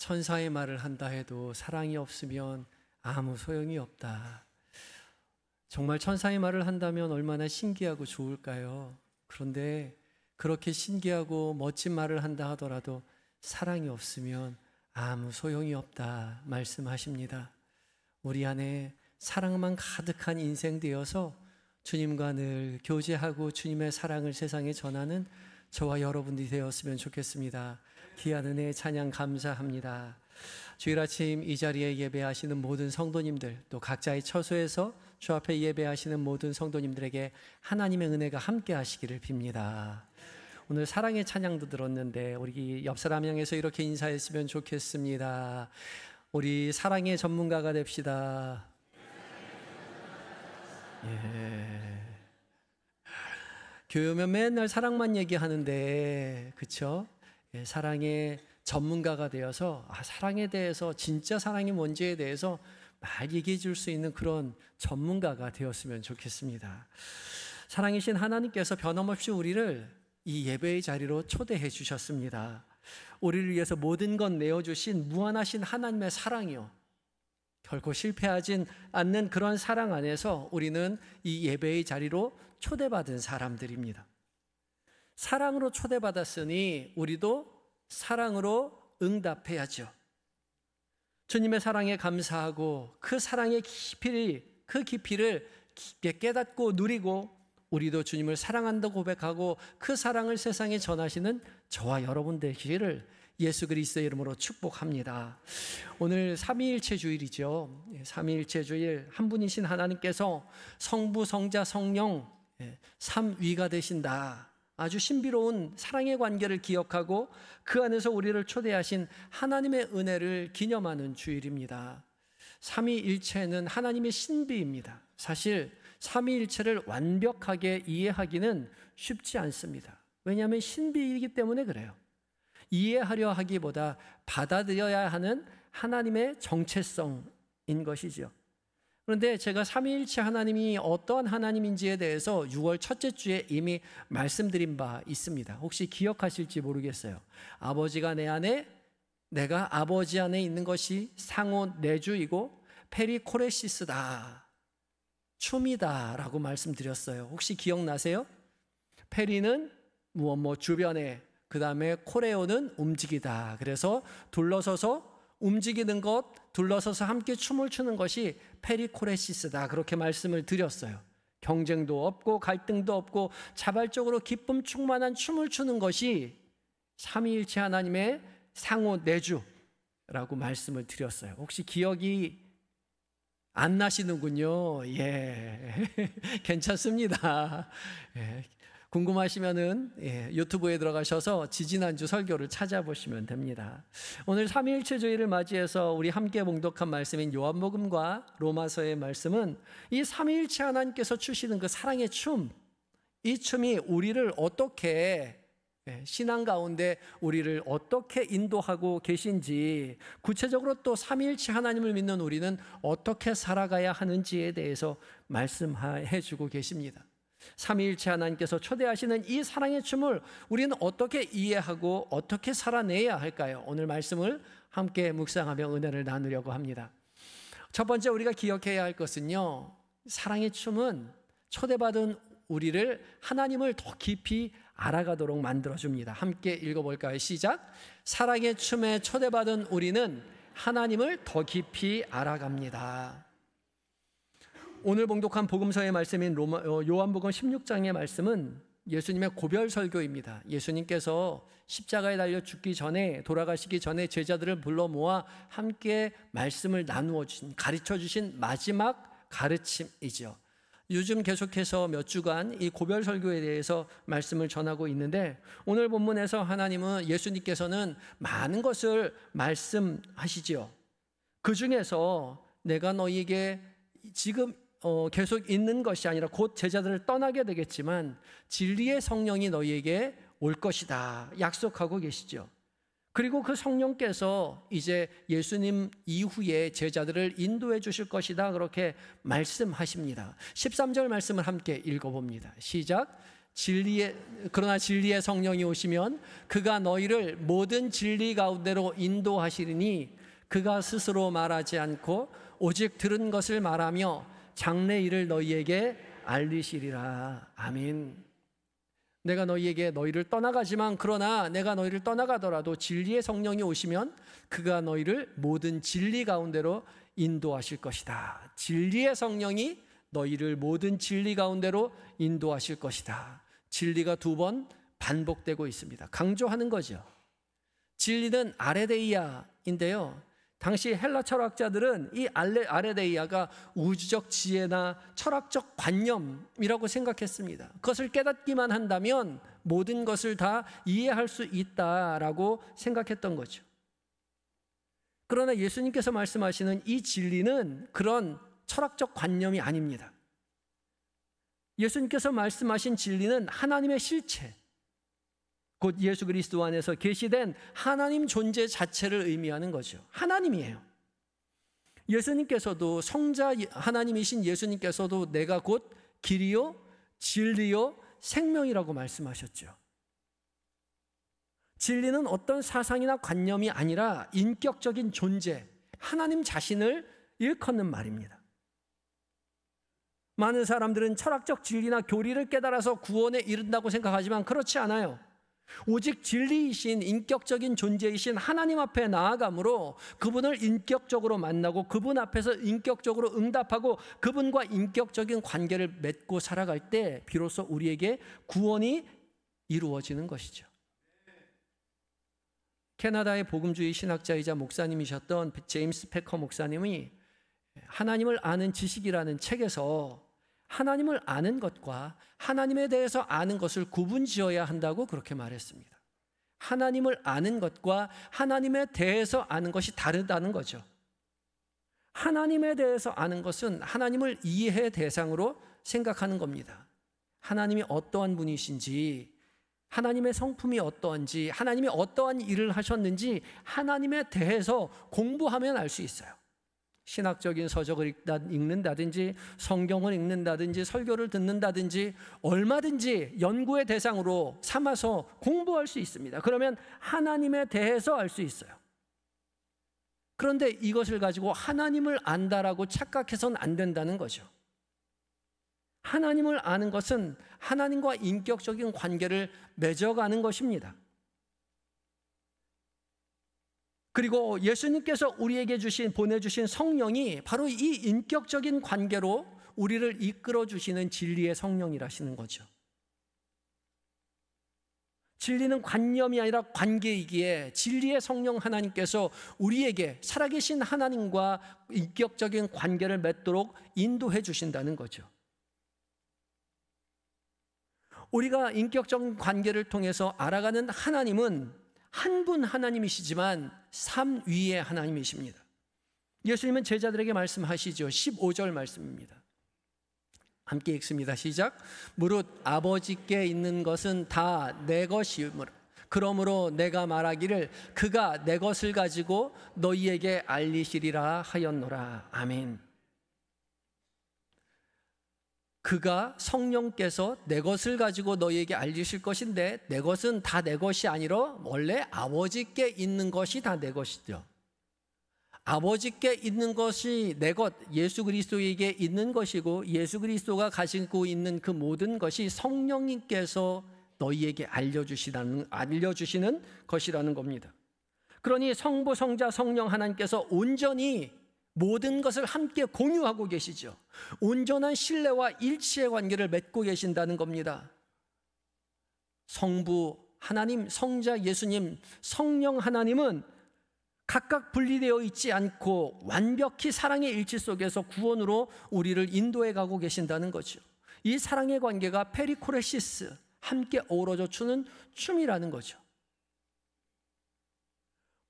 천사의 말을 한다 해도 사랑이 없으면 아무 소용이 없다. 정말 천사의 말을 한다면 얼마나 신기하고 좋을까요? 그런데 그렇게 신기하고 멋진 말을 한다 하더라도 사랑이 없으면 아무 소용이 없다 말씀하십니다. 우리 안에 사랑만 가득한 인생 되어서 주님과 늘 교제하고 주님의 사랑을 세상에 전하는 저와 여러분들이 되었으면 좋겠습니다. 귀한 은혜 찬양 감사합니다. 주일 아침 이 자리에 예배하시는 모든 성도님들, 또 각자의 처소에서 주 앞에 예배하시는 모든 성도님들에게 하나님의 은혜가 함께 하시기를 빕니다. 오늘 사랑의 찬양도 들었는데 우리 옆 사람 향해서 이렇게 인사했으면 좋겠습니다. 우리 사랑의 전문가가 됩시다. 예. 교회 오면 맨날 사랑만 얘기하는데, 그쵸? 예, 사랑의 전문가가 되어서 사랑에 대해서, 진짜 사랑이 뭔지에 대해서 말 얘기해 줄 수 있는 그런 전문가가 되었으면 좋겠습니다. 사랑이신 하나님께서 변함없이 우리를 이 예배의 자리로 초대해 주셨습니다. 우리를 위해서 모든 것 내어주신 무한하신 하나님의 사랑이요, 결코 실패하진 않는 그런 사랑 안에서 우리는 이 예배의 자리로 초대받은 사람들입니다. 사랑으로 초대받았으니 우리도 사랑으로 응답해야죠. 주님의 사랑에 감사하고 그 사랑의 깊이를 깊게 깨닫고 누리고 우리도 주님을 사랑한다고 고백하고 그 사랑을 세상에 전하시는 저와 여러분 되시기를 예수 그리스도의 이름으로 축복합니다. 오늘 삼위일체 주일이죠. 삼위일체 주일, 한 분이신 하나님께서 성부, 성자, 성령 삼위가 되신다. 아주 신비로운 사랑의 관계를 기억하고 그 안에서 우리를 초대하신 하나님의 은혜를 기념하는 주일입니다. 삼위일체는 하나님의 신비입니다. 사실 삼위일체를 완벽하게 이해하기는 쉽지 않습니다. 왜냐하면 신비이기 때문에 그래요. 이해하려 하기보다 받아들여야 하는 하나님의 정체성인 것이죠. 그런데 제가 삼위일체 하나님이 어떠한 하나님인지에 대해서 6월 첫째 주에 이미 말씀드린 바 있습니다. 혹시 기억하실지 모르겠어요. 아버지가 내 안에, 내가 아버지 안에 있는 것이 상호 내주이고 페리코레시스다, 춤이다 라고 말씀드렸어요. 혹시 기억나세요? 페리는 무엇 주변에, 그 다음에 코레오는 움직이다. 그래서 둘러서서 움직이는 것, 둘러서서 함께 춤을 추는 것이 페리코레시스다, 그렇게 말씀을 드렸어요. 경쟁도 없고 갈등도 없고 자발적으로 기쁨 충만한 춤을 추는 것이 삼위일체 하나님의 상호 내주라고 말씀을 드렸어요. 혹시 기억이 안 나시는군요. 예, 괜찮습니다. 예. 궁금하시면은 유튜브에 들어가셔서 지지난주 설교를 찾아보시면 됩니다. 오늘 삼위일체 주일을 맞이해서 우리 함께 봉독한 말씀인 요한복음과 로마서의 말씀은 이 삼위일체 하나님께서 추시는 그 사랑의 춤, 이 춤이 우리를 어떻게, 신앙 가운데 우리를 어떻게 인도하고 계신지, 구체적으로 또 삼위일체 하나님을 믿는 우리는 어떻게 살아가야 하는지에 대해서 말씀해 주고 계십니다. 삼위일체 하나님께서 초대하시는 이 사랑의 춤을 우리는 어떻게 이해하고 어떻게 살아내야 할까요? 오늘 말씀을 함께 묵상하며 은혜를 나누려고 합니다. 첫 번째 우리가 기억해야 할 것은요, 사랑의 춤은 초대받은 우리를, 하나님을 더 깊이 알아가도록 만들어줍니다. 함께 읽어볼까요? 시작. 사랑의 춤에 초대받은 우리는 하나님을 더 깊이 알아갑니다. 오늘 봉독한 복음서의 말씀인 요한복음 16장의 말씀은 예수님의 고별 설교입니다. 예수님께서 십자가에 달려 죽기 전에, 돌아가시기 전에 제자들을 불러 모아 함께 말씀을 나누어 주신, 가르쳐 주신 마지막 가르침이죠. 요즘 계속해서 몇 주간 이 고별 설교에 대해서 말씀을 전하고 있는데, 오늘 본문에서 하나님은, 예수님께서는 많은 것을 말씀하시죠. 그 중에서 내가 너희에게 지금 계속 있는 것이 아니라 곧 제자들을 떠나게 되겠지만 진리의 성령이 너희에게 올 것이다 약속하고 계시죠. 그리고 그 성령께서 이제 예수님 이후에 제자들을 인도해 주실 것이다, 그렇게 말씀하십니다. 13절 말씀을 함께 읽어봅니다. 시작. 그러나 진리의 성령이 오시면 그가 너희를 모든 진리 가운데로 인도하시리니 그가 스스로 말하지 않고 오직 들은 것을 말하며 장래 일을 너희에게 알리시리라. 아멘. 내가 너희를 떠나가지만 그러나 내가 너희를 떠나가더라도 진리의 성령이 오시면 그가 너희를 모든 진리 가운데로 인도하실 것이다. 진리의 성령이 너희를 모든 진리 가운데로 인도하실 것이다. 진리가 2번 반복되고 있습니다. 강조하는 거죠. 진리는 아레데이아인데요. 당시 헬라 철학자들은 이 아레데이아가 우주적 지혜나 철학적 관념이라고 생각했습니다. 그것을 깨닫기만 한다면 모든 것을 다 이해할 수 있다라고 생각했던 거죠. 그러나 예수님께서 말씀하시는 이 진리는 그런 철학적 관념이 아닙니다. 예수님께서 말씀하신 진리는 하나님의 실체, 곧 예수 그리스도 안에서 계시된 하나님 존재 자체를 의미하는 거죠. 하나님이에요. 예수님께서도 성자 하나님이신 예수님께서도 내가 곧 길이요 진리요 생명이라고 말씀하셨죠. 진리는 어떤 사상이나 관념이 아니라 인격적인 존재, 하나님 자신을 일컫는 말입니다. 많은 사람들은 철학적 진리나 교리를 깨달아서 구원에 이른다고 생각하지만 그렇지 않아요. 오직 진리이신 인격적인 존재이신 하나님 앞에 나아감으로 그분을 인격적으로 만나고 그분 앞에서 인격적으로 응답하고 그분과 인격적인 관계를 맺고 살아갈 때 비로소 우리에게 구원이 이루어지는 것이죠. 캐나다의 복음주의 신학자이자 목사님이셨던 제임스 패커 목사님이 하나님을 아는 지식이라는 책에서 하나님을 아는 것과 하나님에 대해서 아는 것을 구분지어야 한다고 그렇게 말했습니다. 하나님을 아는 것과 하나님에 대해서 아는 것이 다르다는 거죠. 하나님에 대해서 아는 것은 하나님을 이해의 대상으로 생각하는 겁니다. 하나님이 어떠한 분이신지, 하나님의 성품이 어떠한지, 하나님이 어떠한 일을 하셨는지 하나님에 대해서 공부하면 알 수 있어요. 신학적인 서적을 읽는다든지 성경을 읽는다든지 설교를 듣는다든지 얼마든지 연구의 대상으로 삼아서 공부할 수 있습니다. 그러면 하나님에 대해서 알 수 있어요. 그런데 이것을 가지고 하나님을 안다라고 착각해서는 안 된다는 거죠. 하나님을 아는 것은 하나님과 인격적인 관계를 맺어가는 것입니다. 그리고 예수님께서 우리에게 보내주신 성령이 바로 이 인격적인 관계로 우리를 이끌어 주시는 진리의 성령이라시는 거죠. 진리는 관념이 아니라 관계이기에 진리의 성령 하나님께서 우리에게 살아계신 하나님과 인격적인 관계를 맺도록 인도해 주신다는 거죠. 우리가 인격적인 관계를 통해서 알아가는 하나님은 한 분 하나님이시지만 삼위의 하나님이십니다. 예수님은 제자들에게 말씀하시죠. 15절 말씀입니다. 함께 읽습니다. 시작. 무릇 아버지께 있는 것은 다 내 것이므로 그러므로 내가 말하기를 그가 내 것을 가지고 너희에게 알리시리라 하였노라. 아멘. 그가 성령께서 내 것을 가지고 너희에게 알리실 것인데 내 것은 다 내 것이 아니라 원래 아버지께 있는 것이 다 내 것이죠. 아버지께 있는 것이 내 것, 예수 그리스도에게 있는 것이고 예수 그리스도가 가지고 있는 그 모든 것이 성령님께서 너희에게 알려주시는 것이라는 겁니다. 그러니 성부, 성자, 성령 하나님께서 온전히 모든 것을 함께 공유하고 계시죠. 온전한 신뢰와 일치의 관계를 맺고 계신다는 겁니다. 성부 하나님, 성자 예수님, 성령 하나님은 각각 분리되어 있지 않고 완벽히 사랑의 일치 속에서 구원으로 우리를 인도해 가고 계신다는 거죠. 이 사랑의 관계가 페리코레시스, 함께 어우러져 추는 춤이라는 거죠.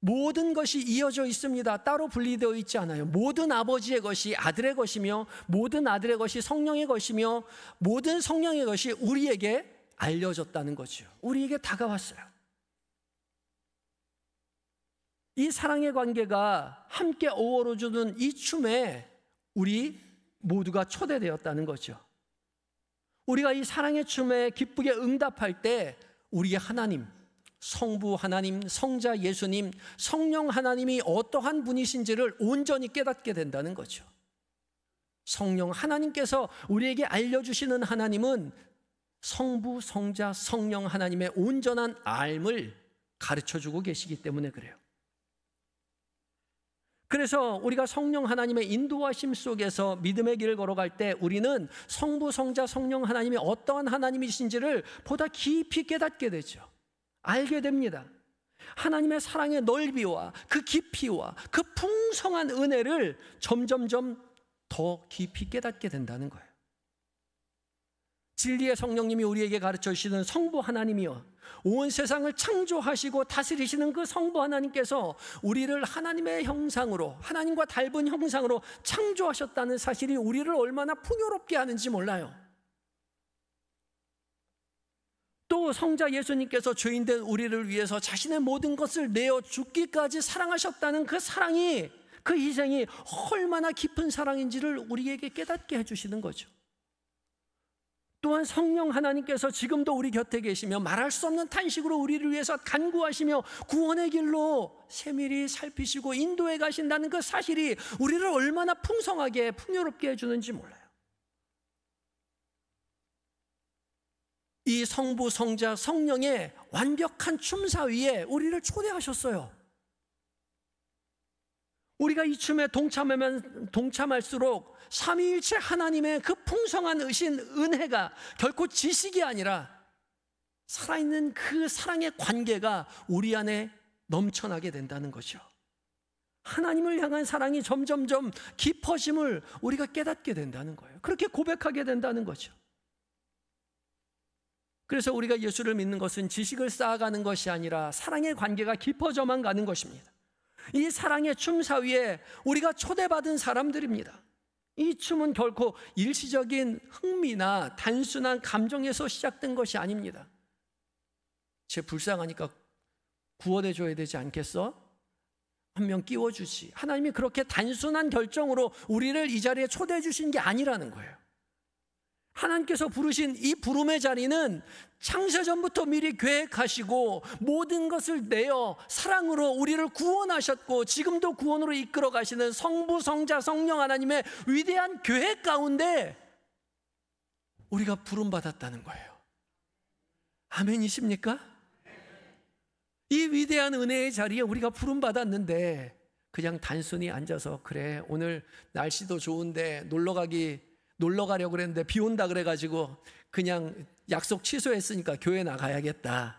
모든 것이 이어져 있습니다. 따로 분리되어 있지 않아요. 모든 아버지의 것이 아들의 것이며 모든 아들의 것이 성령의 것이며 모든 성령의 것이 우리에게 알려졌다는 거죠. 우리에게 다가왔어요. 이 사랑의 관계가 함께 어우러주는 이 춤에 우리 모두가 초대되었다는 거죠. 우리가 이 사랑의 춤에 기쁘게 응답할 때 우리의 하나님, 성부 하나님, 성자 예수님, 성령 하나님이 어떠한 분이신지를 온전히 깨닫게 된다는 거죠. 성령 하나님께서 우리에게 알려주시는 하나님은 성부, 성자, 성령 하나님의 온전한 알을 가르쳐주고 계시기 때문에 그래요. 그래서 우리가 성령 하나님의 인도하심 속에서 믿음의 길을 걸어갈 때 우리는 성부, 성자, 성령 하나님이 어떠한 하나님이신지를 보다 깊이 깨닫게 되죠. 알게 됩니다. 하나님의 사랑의 넓이와 그 깊이와 그 풍성한 은혜를 점점점 더 깊이 깨닫게 된다는 거예요. 진리의 성령님이 우리에게 가르쳐 주시는 성부 하나님이요, 온 세상을 창조하시고 다스리시는 그 성부 하나님께서 우리를 하나님의 형상으로, 하나님과 닮은 형상으로 창조하셨다는 사실이 우리를 얼마나 풍요롭게 하는지 몰라요. 또 성자 예수님께서 죄인된 우리를 위해서 자신의 모든 것을 내어 죽기까지 사랑하셨다는 그 사랑이, 그 희생이 얼마나 깊은 사랑인지를 우리에게 깨닫게 해주시는 거죠. 또한 성령 하나님께서 지금도 우리 곁에 계시며 말할 수 없는 탄식으로 우리를 위해서 간구하시며 구원의 길로 세밀히 살피시고 인도해 가신다는 그 사실이 우리를 얼마나 풍성하게 풍요롭게 해주는지 몰라요. 이 성부, 성자, 성령의 완벽한 춤사 위에 우리를 초대하셨어요. 우리가 이 춤에 동참할수록 삼위일체 하나님의 그 풍성한 은혜가 결코 지식이 아니라 살아있는 그 사랑의 관계가 우리 안에 넘쳐나게 된다는 거죠. 하나님을 향한 사랑이 점점점 깊어짐을 우리가 깨닫게 된다는 거예요. 그렇게 고백하게 된다는 거죠. 그래서 우리가 예수를 믿는 것은 지식을 쌓아가는 것이 아니라 사랑의 관계가 깊어져만 가는 것입니다. 이 사랑의 춤사 위에 우리가 초대받은 사람들입니다. 이 춤은 결코 일시적인 흥미나 단순한 감정에서 시작된 것이 아닙니다. 쟤 불쌍하니까 구원해 줘야 되지 않겠어? 한 명 끼워주지. 하나님이 그렇게 단순한 결정으로 우리를 이 자리에 초대해 주신 게 아니라는 거예요. 하나님께서 부르신 이 부름의 자리는 창세전부터 미리 계획하시고 모든 것을 내어 사랑으로 우리를 구원하셨고 지금도 구원으로 이끌어 가시는 성부, 성자, 성령 하나님의 위대한 계획 가운데 우리가 부름받았다는 거예요. 아멘이십니까? 이 위대한 은혜의 자리에 우리가 부름받았는데 그냥 단순히 앉아서 그래 오늘 날씨도 좋은데 놀러 가려고 그랬는데 비 온다 그래가지고 그냥 약속 취소했으니까 교회 나가야겠다.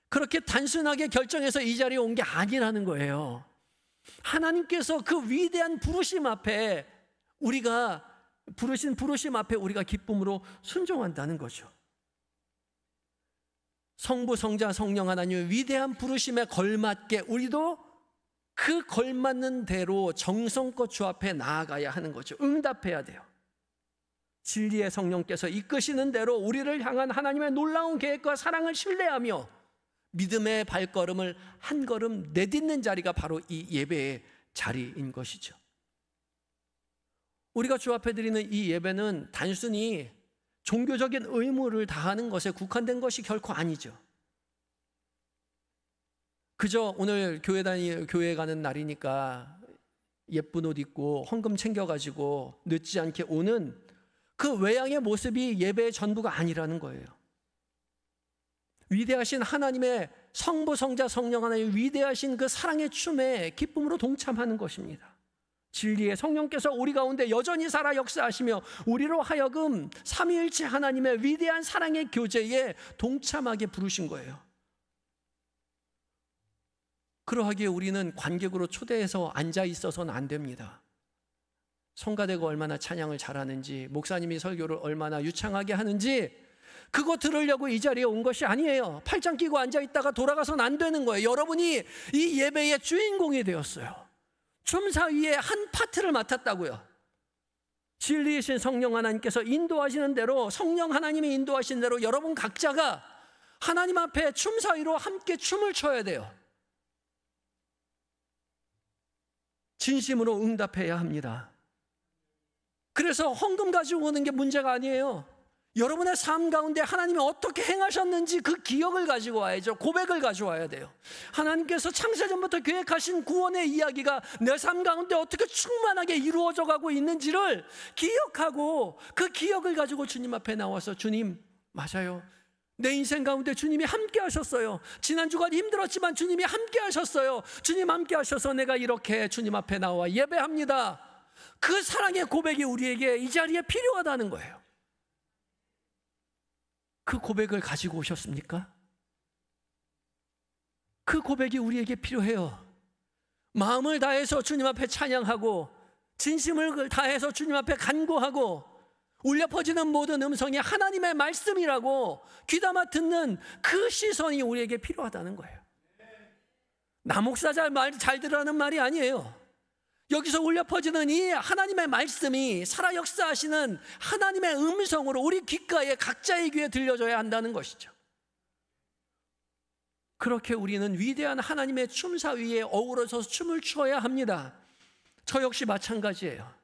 그렇게 단순하게 결정해서 이 자리에 온 게 아니라는 거예요. 하나님께서 그 위대한 부르심 앞에 우리가 부르신 부르심 앞에 우리가 기쁨으로 순종한다는 거죠. 성부, 성자, 성령 하나님의 위대한 부르심에 걸맞게 우리도 그 걸맞는 대로 정성껏 주 앞에 나아가야 하는 거죠. 응답해야 돼요. 진리의 성령께서 이끄시는 대로 우리를 향한 하나님의 놀라운 계획과 사랑을 신뢰하며 믿음의 발걸음을 한 걸음 내딛는 자리가 바로 이 예배의 자리인 것이죠. 우리가 주 앞에 드리는 이 예배는 단순히 종교적인 의무를 다하는 것에 국한된 것이 결코 아니죠. 그저 오늘 교회 가는 날이니까 예쁜 옷 입고 헌금 챙겨가지고 늦지 않게 오는 그 외양의 모습이 예배의 전부가 아니라는 거예요. 위대하신 하나님의 성부, 성자, 성령 하나님의 위대하신 그 사랑의 춤에 기쁨으로 동참하는 것입니다. 진리의 성령께서 우리 가운데 여전히 살아 역사하시며 우리로 하여금 삼위일체 하나님의 위대한 사랑의 교제에 동참하게 부르신 거예요. 그러하기에 우리는 관객으로 초대해서 앉아 있어서는 안 됩니다. 성가대가 얼마나 찬양을 잘하는지, 목사님이 설교를 얼마나 유창하게 하는지 그거 들으려고 이 자리에 온 것이 아니에요. 팔짱 끼고 앉아있다가 돌아가서는 안 되는 거예요. 여러분이 이 예배의 주인공이 되었어요. 춤사 위에 한 파트를 맡았다고요. 진리이신 성령 하나님께서 인도하시는 대로, 성령 하나님이 인도하신 대로 여러분 각자가 하나님 앞에 춤사 위로 함께 춤을 춰야 돼요. 진심으로 응답해야 합니다. 그래서 헌금 가지고 오는 게 문제가 아니에요. 여러분의 삶 가운데 하나님이 어떻게 행하셨는지 그 기억을 가지고 와야죠. 고백을 가져와야 돼요. 하나님께서 창세전부터 계획하신 구원의 이야기가 내 삶 가운데 어떻게 충만하게 이루어져 가고 있는지를 기억하고 그 기억을 가지고 주님 앞에 나와서 주님, 맞아요. 내 인생 가운데 주님이 함께 하셨어요. 지난주가 힘들었지만 주님이 함께 하셨어요. 주님 함께 하셔서 내가 이렇게 주님 앞에 나와 예배합니다. 그 사랑의 고백이 우리에게 이 자리에 필요하다는 거예요. 그 고백을 가지고 오셨습니까? 그 고백이 우리에게 필요해요. 마음을 다해서 주님 앞에 찬양하고 진심을 다해서 주님 앞에 간구하고 울려 퍼지는 모든 음성이 하나님의 말씀이라고 귀담아 듣는 그 시선이 우리에게 필요하다는 거예요. 나 목사 잘 들으라는 말이 아니에요. 여기서 울려 퍼지는 이 하나님의 말씀이 살아 역사하시는 하나님의 음성으로 우리 귓가에 각자의 귀에 들려줘야 한다는 것이죠. 그렇게 우리는 위대한 하나님의 춤사 위에 어우러져서 춤을 추어야 합니다. 저 역시 마찬가지예요.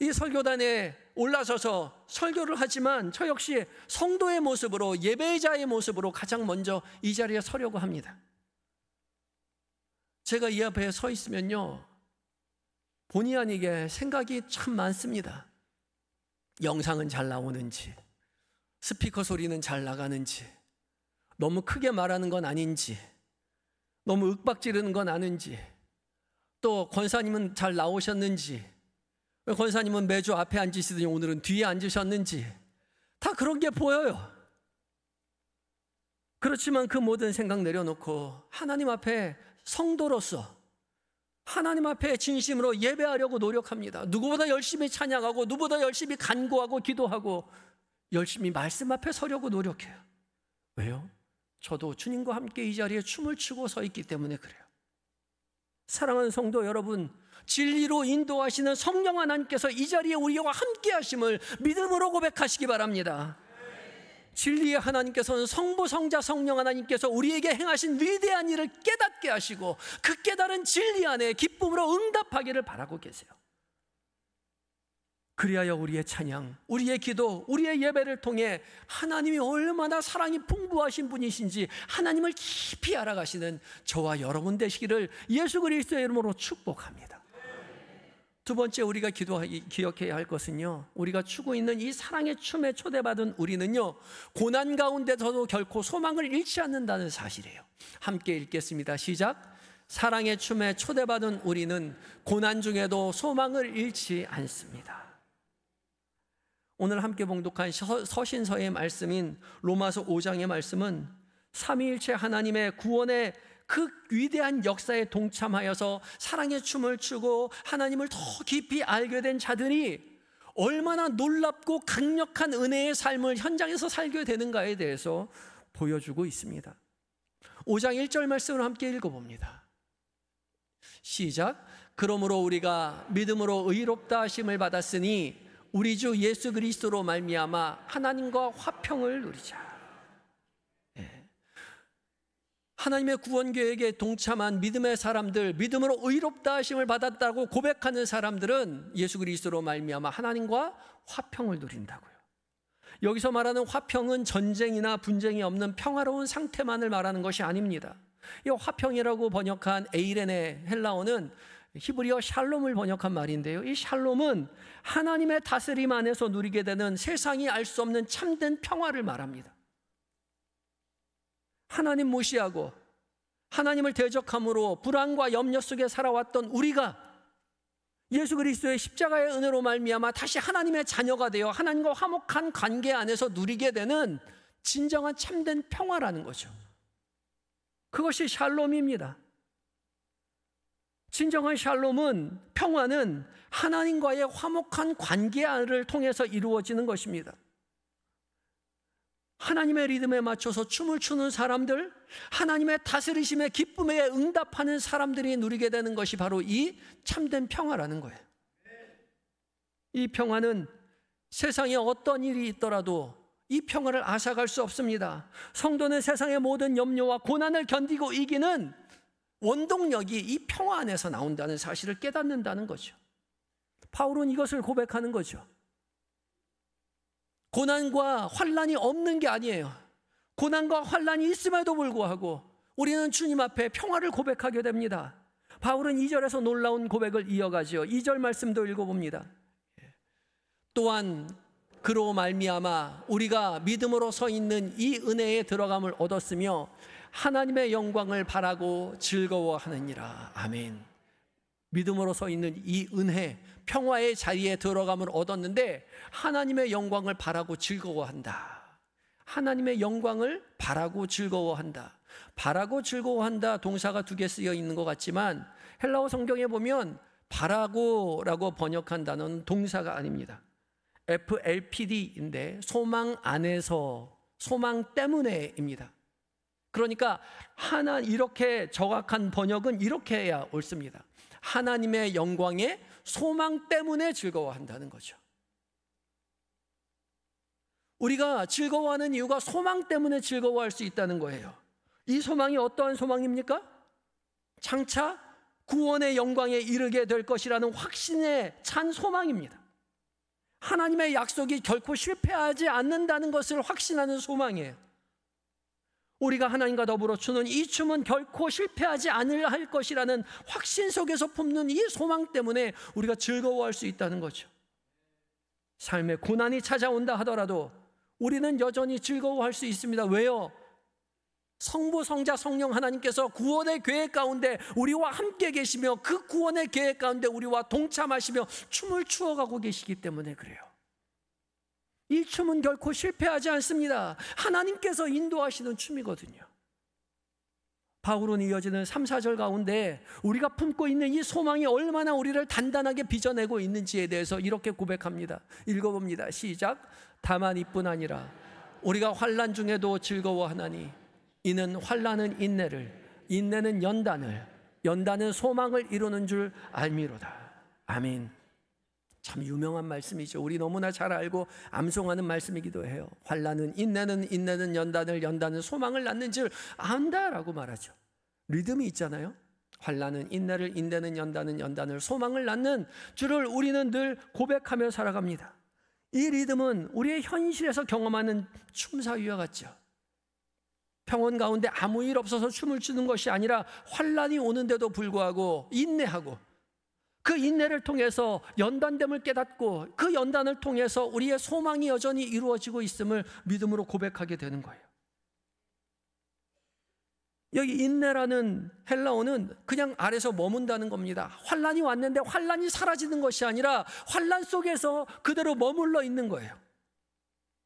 이 설교단에 올라서서 설교를 하지만 저 역시 성도의 모습으로, 예배자의 모습으로 가장 먼저 이 자리에 서려고 합니다. 제가 이 앞에 서 있으면요, 본의 아니게 생각이 참 많습니다. 영상은 잘 나오는지, 스피커 소리는 잘 나가는지, 너무 크게 말하는 건 아닌지, 너무 윽박 지르는 건 아닌지, 또 권사님은 잘 나오셨는지, 권사님은 매주 앞에 앉으시더니 오늘은 뒤에 앉으셨는지, 다 그런 게 보여요. 그렇지만 그 모든 생각 내려놓고 하나님 앞에 성도로서 하나님 앞에 진심으로 예배하려고 노력합니다. 누구보다 열심히 찬양하고 누구보다 열심히 간구하고 기도하고 열심히 말씀 앞에 서려고 노력해요. 왜요? 저도 주님과 함께 이 자리에 춤을 추고 서 있기 때문에 그래요. 사랑하는 성도 여러분, 진리로 인도하시는 성령 하나님께서 이 자리에 우리와 함께 하심을 믿음으로 고백하시기 바랍니다. 진리의 하나님께서는 성부, 성자, 성령 하나님께서 우리에게 행하신 위대한 일을 깨닫게 하시고 그 깨달은 진리 안에 기쁨으로 응답하기를 바라고 계세요. 그리하여 우리의 찬양, 우리의 기도, 우리의 예배를 통해 하나님이 얼마나 사랑이 풍부하신 분이신지 하나님을 깊이 알아가시는 저와 여러분 되시기를 예수 그리스도의 이름으로 축복합니다. 두 번째 우리가 기억해야 할 것은요, 우리가 추고 있는 이 사랑의 춤에 초대받은 우리는요, 고난 가운데서도 결코 소망을 잃지 않는다는 사실이에요. 함께 읽겠습니다. 시작. 사랑의 춤에 초대받은 우리는 고난 중에도 소망을 잃지 않습니다. 오늘 함께 봉독한 서신서의 말씀인 로마서 5장의 말씀은 삼위일체 하나님의 구원의 그 위대한 역사에 동참하여서 사랑의 춤을 추고 하나님을 더 깊이 알게 된 자들이 얼마나 놀랍고 강력한 은혜의 삶을 현장에서 살게 되는가에 대해서 보여주고 있습니다. 5장 1절 말씀을 함께 읽어봅니다. 시작. 그러므로 우리가 믿음으로 의롭다 하심을 받았으니 우리 주 예수 그리스도로 말미암아 하나님과 화평을 누리자. 하나님의 구원 계획에 동참한 믿음의 사람들, 믿음으로 의롭다 하심을 받았다고 고백하는 사람들은 예수 그리스도로 말미암아 하나님과 화평을 누린다고요. 여기서 말하는 화평은 전쟁이나 분쟁이 없는 평화로운 상태만을 말하는 것이 아닙니다. 이 화평이라고 번역한 에이렌의 헬라어는 히브리어 샬롬을 번역한 말인데요, 이 샬롬은 하나님의 다스림 안에서 누리게 되는 세상이 알 수 없는 참된 평화를 말합니다. 하나님 무시하고 하나님을 대적함으로 불안과 염려 속에 살아왔던 우리가 예수 그리스도의 십자가의 은혜로 말미암아 다시 하나님의 자녀가 되어 하나님과 화목한 관계 안에서 누리게 되는 진정한 참된 평화라는 거죠. 그것이 샬롬입니다. 진정한 샬롬은, 평화는 하나님과의 화목한 관계를 통해서 이루어지는 것입니다. 하나님의 리듬에 맞춰서 춤을 추는 사람들, 하나님의 다스리심의 기쁨에 응답하는 사람들이 누리게 되는 것이 바로 이 참된 평화라는 거예요. 이 평화는 세상에 어떤 일이 있더라도 이 평화를 앗아갈 수 없습니다. 성도는 세상의 모든 염려와 고난을 견디고 이기는 원동력이 이 평화 안에서 나온다는 사실을 깨닫는다는 거죠. 바울은 이것을 고백하는 거죠. 고난과 환난이 없는 게 아니에요. 고난과 환난이 있음에도 불구하고 우리는 주님 앞에 평화를 고백하게 됩니다. 바울은 2절에서 놀라운 고백을 이어가지요. 2절 말씀도 읽어봅니다. 또한 그로 말미암아 우리가 믿음으로 서 있는 이 은혜에 들어감을 얻었으며 하나님의 영광을 바라고 즐거워하느니라. 아멘. 믿음으로 서 있는 이 은혜, 평화의 자리에 들어감을 얻었는데 하나님의 영광을 바라고 즐거워한다. 하나님의 영광을 바라고 즐거워한다. 바라고 즐거워한다 동사가 2개 쓰여 있는 것 같지만 헬라어 성경에 보면 바라고라고 번역한 단어는 동사가 아닙니다. FLPD인데 소망 안에서, 소망 때문에입니다. 그러니까 이렇게 정확한 번역은 이렇게 해야 옳습니다. 하나님의 영광에 소망 때문에 즐거워한다는 거죠. 우리가 즐거워하는 이유가 소망 때문에 즐거워할 수 있다는 거예요. 이 소망이 어떠한 소망입니까? 장차 구원의 영광에 이르게 될 것이라는 확신에 찬 소망입니다. 하나님의 약속이 결코 실패하지 않는다는 것을 확신하는 소망이에요. 우리가 하나님과 더불어 추는 이 춤은 결코 실패하지 않을 것이라는 확신 속에서 품는 이 소망 때문에 우리가 즐거워할 수 있다는 거죠. 삶에 고난이 찾아온다 하더라도 우리는 여전히 즐거워할 수 있습니다. 왜요? 성부, 성자, 성령 하나님께서 구원의 계획 가운데 우리와 함께 계시며 그 구원의 계획 가운데 우리와 동참하시며 춤을 추어가고 계시기 때문에 그래요. 이 춤은 결코 실패하지 않습니다. 하나님께서 인도하시는 춤이거든요. 바울은 이어지는 3, 4절 가운데 우리가 품고 있는 이 소망이 얼마나 우리를 단단하게 빚어내고 있는지에 대해서 이렇게 고백합니다. 읽어봅니다. 시작. 다만 이뿐 아니라 우리가 환난 중에도 즐거워하나니 이는 환난은 인내를, 인내는 연단을, 연단은 소망을 이루는 줄 알미로다. 아멘. 참 유명한 말씀이죠. 우리 너무나 잘 알고 암송하는 말씀이기도 해요. 환난은 인내는, 인내는 연단을, 연단은 소망을 낳는 줄 안다라고 말하죠. 리듬이 있잖아요. 환난은 인내를, 인내는 연단은 연단을, 소망을 낳는 줄을 우리는 늘 고백하며 살아갑니다. 이 리듬은 우리의 현실에서 경험하는 춤사위와 같죠. 평온 가운데 아무 일 없어서 춤을 추는 것이 아니라 환난이 오는데도 불구하고 인내하고 그 인내를 통해서 연단됨을 깨닫고 그 연단을 통해서 우리의 소망이 여전히 이루어지고 있음을 믿음으로 고백하게 되는 거예요. 여기 인내라는 헬라어는 그냥 아래서 머문다는 겁니다. 환난이 왔는데 환난이 사라지는 것이 아니라 환난 속에서 그대로 머물러 있는 거예요.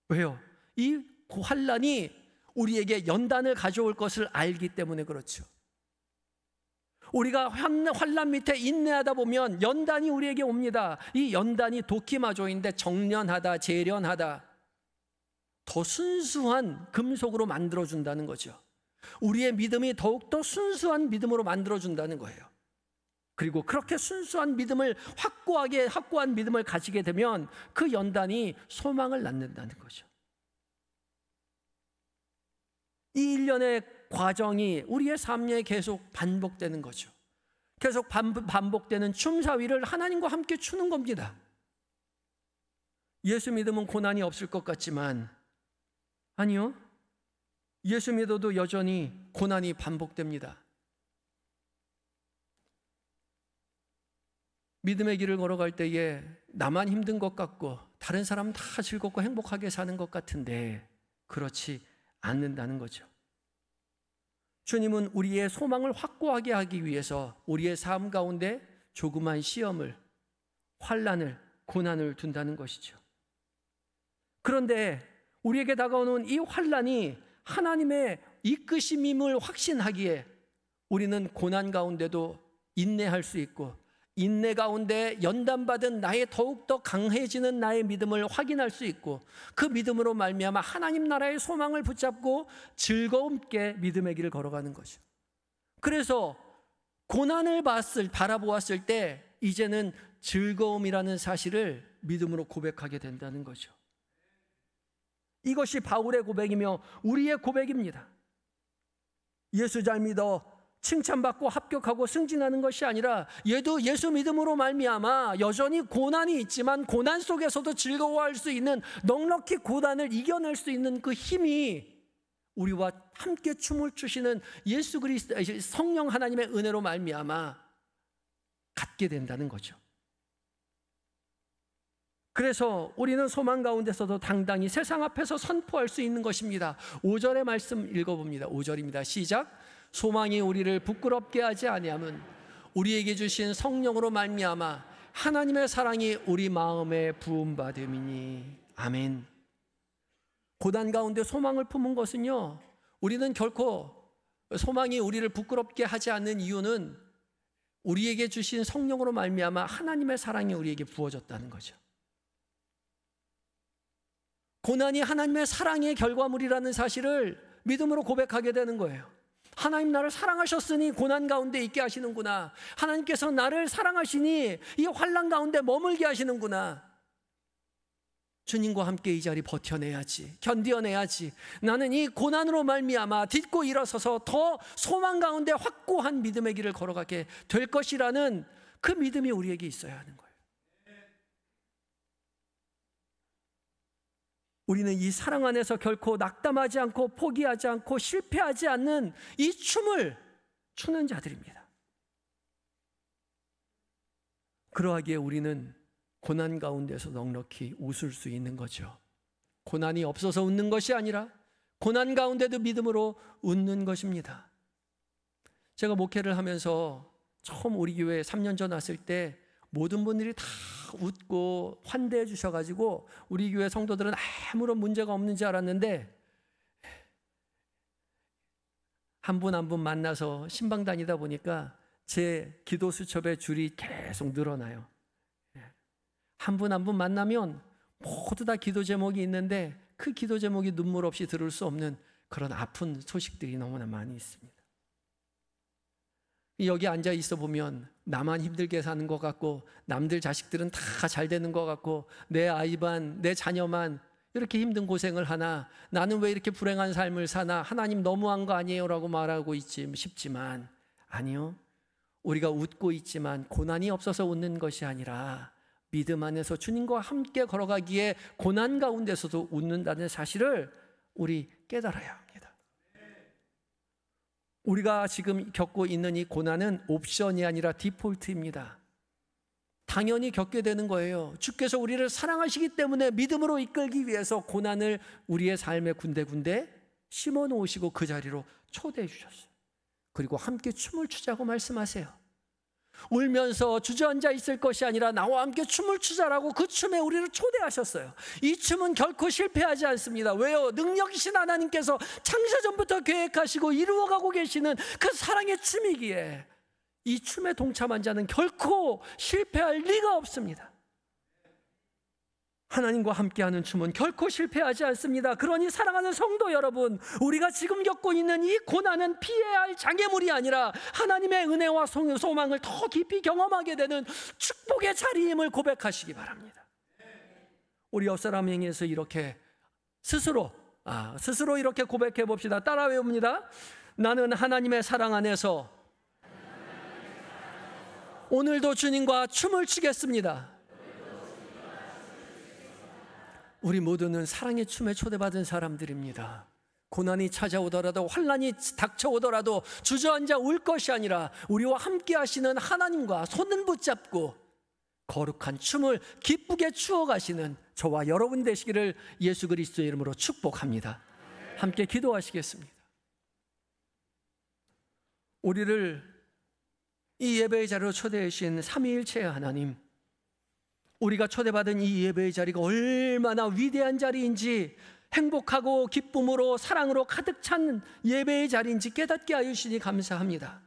왜요? 이 환난이 우리에게 연단을 가져올 것을 알기 때문에 그렇죠. 우리가 환난 밑에 인내하다 보면 연단이 우리에게 옵니다. 이 연단이 도키마조인데 정련하다, 재련하다, 더 순수한 금속으로 만들어준다는 거죠. 우리의 믿음이 더욱더 순수한 믿음으로 만들어준다는 거예요. 그리고 그렇게 순수한 믿음을 확고한 믿음을 가지게 되면 그 연단이 소망을 낳는다는 거죠. 이 일련의 과정이 우리의 삶에 계속 반복되는 거죠. 계속 반복되는 춤사위를 하나님과 함께 추는 겁니다. 예수 믿으면 고난이 없을 것 같지만 아니요. 예수 믿어도 여전히 고난이 반복됩니다. 믿음의 길을 걸어갈 때에 나만 힘든 것 같고 다른 사람은 다 즐겁고 행복하게 사는 것 같은데 그렇지 않는다는 거죠. 주님은 우리의 소망을 확고하게 하기 위해서 우리의 삶 가운데 조그만 시험을, 환난을, 고난을 둔다는 것이죠. 그런데 우리에게 다가오는 이 환난이 하나님의 이끄심임을 확신하기에 우리는 고난 가운데도 인내할 수 있고 인내 가운데 연단받은 나의 더욱더 강해지는 나의 믿음을 확인할 수 있고 그 믿음으로 말미암아 하나님 나라의 소망을 붙잡고 즐거움께 믿음의 길을 걸어가는 거죠. 그래서 고난을 바라보았을 때 이제는 즐거움이라는 사실을 믿음으로 고백하게 된다는 거죠. 이것이 바울의 고백이며 우리의 고백입니다. 예수 잘 믿어 칭찬받고 합격하고 승진하는 것이 아니라 얘도 예수 믿음으로 말미암아 여전히 고난이 있지만 고난 속에서도 즐거워할 수 있는, 넉넉히 고난을 이겨낼 수 있는 그 힘이 우리와 함께 춤을 추시는 예수 그리스도 성령 하나님의 은혜로 말미암아 갖게 된다는 거죠. 그래서 우리는 소망 가운데서도 당당히 세상 앞에서 선포할 수 있는 것입니다. 5절의 말씀 읽어봅니다. 5절입니다. 시작. 소망이 우리를 부끄럽게 하지 아니함은 우리에게 주신 성령으로 말미암아 하나님의 사랑이 우리 마음에 부음받음이니. 아멘. 고난 가운데 소망을 품은 것은요, 우리는 결코 소망이 우리를 부끄럽게 하지 않는 이유는 우리에게 주신 성령으로 말미암아 하나님의 사랑이 우리에게 부어졌다는 거죠. 고난이 하나님의 사랑의 결과물이라는 사실을 믿음으로 고백하게 되는 거예요. 하나님 나를 사랑하셨으니 고난 가운데 있게 하시는구나. 하나님께서 나를 사랑하시니 이 환난 가운데 머물게 하시는구나. 주님과 함께 이 자리 버텨내야지, 견뎌내야지. 나는 이 고난으로 말미암아 딛고 일어서서 더 소망 가운데 확고한 믿음의 길을 걸어가게 될 것이라는 그 믿음이 우리에게 있어야 하는 거예요. 우리는 이 사랑 안에서 결코 낙담하지 않고 포기하지 않고 실패하지 않는 이 춤을 추는 자들입니다. 그러하기에 우리는 고난 가운데서 넉넉히 웃을 수 있는 거죠. 고난이 없어서 웃는 것이 아니라 고난 가운데도 믿음으로 웃는 것입니다. 제가 목회를 하면서 처음 우리 교회에 3년 전 왔을 때 모든 분들이 다 웃고 환대해 주셔가지고 우리 교회 성도들은 아무런 문제가 없는 줄 알았는데, 한 분 한 분 만나서 신방 다니다 보니까 제 기도 수첩의 줄이 계속 늘어나요. 한 분 한 분 만나면 모두 다 기도 제목이 있는데 그 기도 제목이 눈물 없이 들을 수 없는 그런 아픈 소식들이 너무나 많이 있습니다. 여기 앉아 있어 보면 나만 힘들게 사는 것 같고 남들 자식들은 다 잘 되는 것 같고 내 아이만, 내 자녀만 이렇게 힘든 고생을 하나, 나는 왜 이렇게 불행한 삶을 사나, 하나님 너무한 거 아니에요? 라고 말하고 있지 싶지만, 아니요, 우리가 웃고 있지만 고난이 없어서 웃는 것이 아니라 믿음 안에서 주님과 함께 걸어가기에 고난 가운데서도 웃는다는 사실을 우리 깨달아야 합니다. 우리가 지금 겪고 있는 이 고난은 옵션이 아니라 디폴트입니다. 당연히 겪게 되는 거예요. 주께서 우리를 사랑하시기 때문에 믿음으로 이끌기 위해서 고난을 우리의 삶의 군데군데 심어 놓으시고 그 자리로 초대해 주셨어요. 그리고 함께 춤을 추자고 말씀하세요. 울면서 주저앉아 있을 것이 아니라 나와 함께 춤을 추자라고 그 춤에 우리를 초대하셨어요. 이 춤은 결코 실패하지 않습니다. 왜요? 능력이신 하나님께서 창세전부터 계획하시고 이루어가고 계시는 그 사랑의 춤이기에 이 춤에 동참한 자는 결코 실패할 리가 없습니다. 하나님과 함께하는 춤은 결코 실패하지 않습니다. 그러니 사랑하는 성도 여러분, 우리가 지금 겪고 있는 이 고난은 피해야 할 장애물이 아니라 하나님의 은혜와 소망을 더 깊이 경험하게 되는 축복의 자리임을 고백하시기 바랍니다. 우리 옆사람 행해서 이렇게 스스로 이렇게 고백해 봅시다. 따라 외웁니다. 나는 하나님의 사랑 안에서 오늘도 주님과 춤을 추겠습니다. 우리 모두는 사랑의 춤에 초대받은 사람들입니다. 고난이 찾아오더라도 환난이 닥쳐오더라도 주저앉아 울 것이 아니라 우리와 함께 하시는 하나님과 손을 붙잡고 거룩한 춤을 기쁘게 추어가시는 저와 여러분 되시기를 예수 그리스도의 이름으로 축복합니다. 함께 기도하시겠습니다. 우리를 이 예배의 자리로 초대해 주신 삼위일체의 하나님, 우리가 초대받은 이 예배의 자리가 얼마나 위대한 자리인지, 행복하고 기쁨으로 사랑으로 가득 찬 예배의 자리인지 깨닫게 하여 주시니 감사합니다.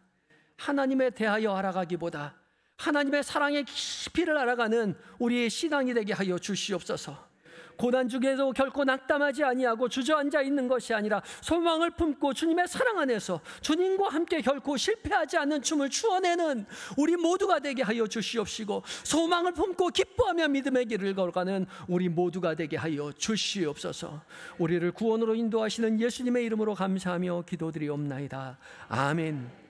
하나님에 대하여 알아가기보다 하나님의 사랑의 깊이를 알아가는 우리의 신앙이 되게 하여 주시옵소서. 고난 중에도 결코 낙담하지 아니하고 주저앉아 있는 것이 아니라 소망을 품고 주님의 사랑 안에서 주님과 함께 결코 실패하지 않는 춤을 추어내는 우리 모두가 되게 하여 주시옵시고, 소망을 품고 기뻐하며 믿음의 길을 걸어가는 우리 모두가 되게 하여 주시옵소서. 우리를 구원으로 인도하시는 예수님의 이름으로 감사하며 기도드리옵나이다. 아멘.